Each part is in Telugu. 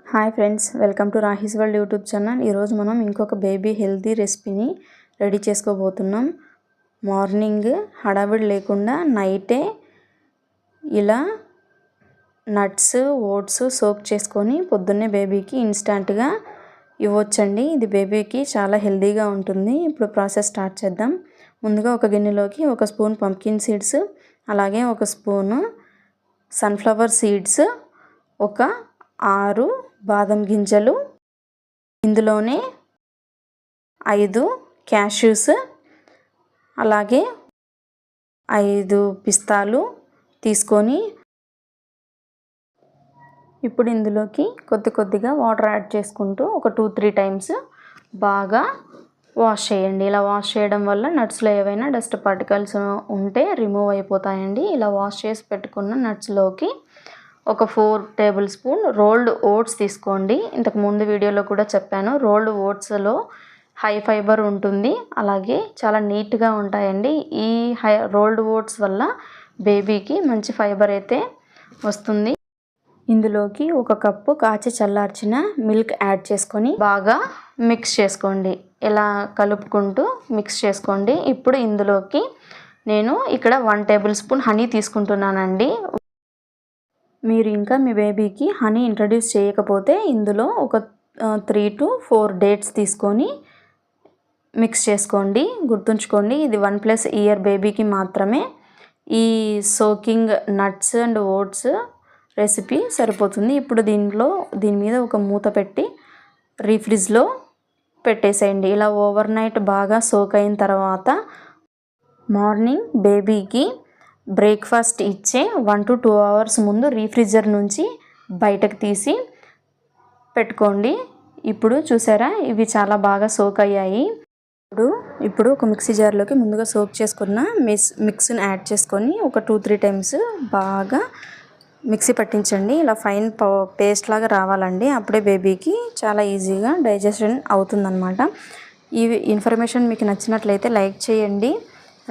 Hi friends, welcome to Rahee's world YouTube channel. ఈరోజు మనం ఇంకొక బేబీ హెల్తీ రెసిపీని రెడీ చేసుకోబోతున్నాం. మార్నింగ్ హడావిడి లేకుండా నైటే ఇలా నట్స్ ఓట్స్ సోక్ చేసుకొని పొద్దున్నే బేబీకి ఇన్స్టాంట్గా ఇవ్వచ్చండి. ఇది బేబీకి చాలా హెల్తీగా ఉంటుంది. ఇప్పుడు ప్రాసెస్ స్టార్ట్ చేద్దాం. ముందుగా ఒక గిన్నెలోకి 1 స్పూన్ పంప్కిన్ సీడ్స్, అలాగే 1 స్పూను సన్ఫ్లవర్ సీడ్స్, ఒక 6 బాదం గింజలు, ఇందులోనే 5 క్యాష్యూస్, అలాగే 5 పిస్తాలు తీసుకొని ఇప్పుడు ఇందులోకి కొద్దిగా వాటర్ యాడ్ చేసుకుంటూ ఒక 2-3 టైమ్స్ బాగా వాష్ చేయండి. ఇలా వాష్ చేయడం వల్ల నట్స్లో ఏవైనా డస్ట్ పార్టికల్స్ ఉంటే రిమూవ్ అయిపోతాయండి. ఇలా వాష్ చేసి పెట్టుకున్న నట్స్లోకి ఒక 4 టేబుల్ స్పూన్ రోల్డ్ ఓట్స్ తీసుకోండి. ఇంతకు ముందు వీడియోలో కూడా చెప్పాను, రోల్డ్ ఓట్స్లో హై ఫైబర్ ఉంటుంది, అలాగే చాలా నీట్గా ఉంటాయండి. ఈ రోల్డ్ ఓట్స్ వల్ల బేబీకి మంచి ఫైబర్ అయితే వస్తుంది. ఇందులోకి 1 కప్పు కాచి చల్లార్చిన మిల్క్ యాడ్ చేసుకొని బాగా మిక్స్ చేసుకోండి. ఇలా కలుపుకుంటూ మిక్స్ చేసుకోండి. ఇప్పుడు ఇందులోకి నేను ఇక్కడ 1 టేబుల్ స్పూన్ హనీ తీసుకుంటున్నానండి. మీరు ఇంకా మీ బేబీకి హనీ ఇంట్రడ్యూస్ చేయకపోతే ఇందులో ఒక 3 to 4 డేట్స్ తీసుకొని మిక్స్ చేసుకోండి. గుర్తుంచుకోండి, ఇది 1+ ఇయర్ బేబీకి మాత్రమే ఈ soaking nuts and oats recipe సరిపోతుంది. ఇప్పుడు దీని మీద ఒక మూత పెట్టి రీఫ్రిజ్లో పెట్టేసేయండి. ఇలా ఓవర్ నైట్ బాగా సోక్ అయిన తర్వాత మార్నింగ్ బేబీకి బ్రేక్ఫాస్ట్ ఇచ్చే 1 to 2 అవర్స్ ముందు రీఫ్రిజర్ నుంచి బయటకు తీసి పెట్టుకోండి. ఇప్పుడు చూసారా, ఇవి చాలా బాగా సోక్ అయ్యాయి. ఇప్పుడు ఒక మిక్సీ జార్లోకి ముందుగా సోక్ చేసుకున్న మిక్స్ని యాడ్ చేసుకొని ఒక 2-3 టైమ్స్ బాగా మిక్సీ పట్టించండి. ఇలా ఫైన్ పేస్ట్ లాగా రావాలండి. అప్పుడే బేబీకి చాలా ఈజీగా డైజెషన్ అవుతుందన్నమాట. ఈ ఇన్ఫర్మేషన్ మీకు నచ్చినట్లయితే లైక్ చేయండి.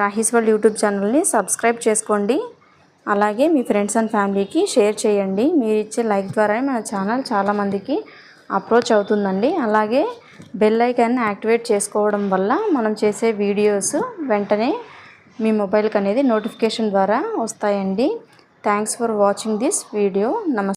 రాహీస్ వరల్డ్ యూట్యూబ్ ఛానల్ని సబ్స్క్రైబ్ చేసుకోండి. అలాగే మీ ఫ్రెండ్స్ అండ్ ఫ్యామిలీకి షేర్ చేయండి. మీరు ఇచ్చే లైక్ ద్వారానే మన ఛానల్ చాలామందికి అప్రోచ్ అవుతుందండి. అలాగే బెల్ ఐకాన్ని యాక్టివేట్ చేసుకోవడం వల్ల మనం చేసే వీడియోస్ వెంటనే మీ మొబైల్కి అనేది నోటిఫికేషన్ ద్వారా వస్తాయండి. Thanks for watching this video. నమస్తే.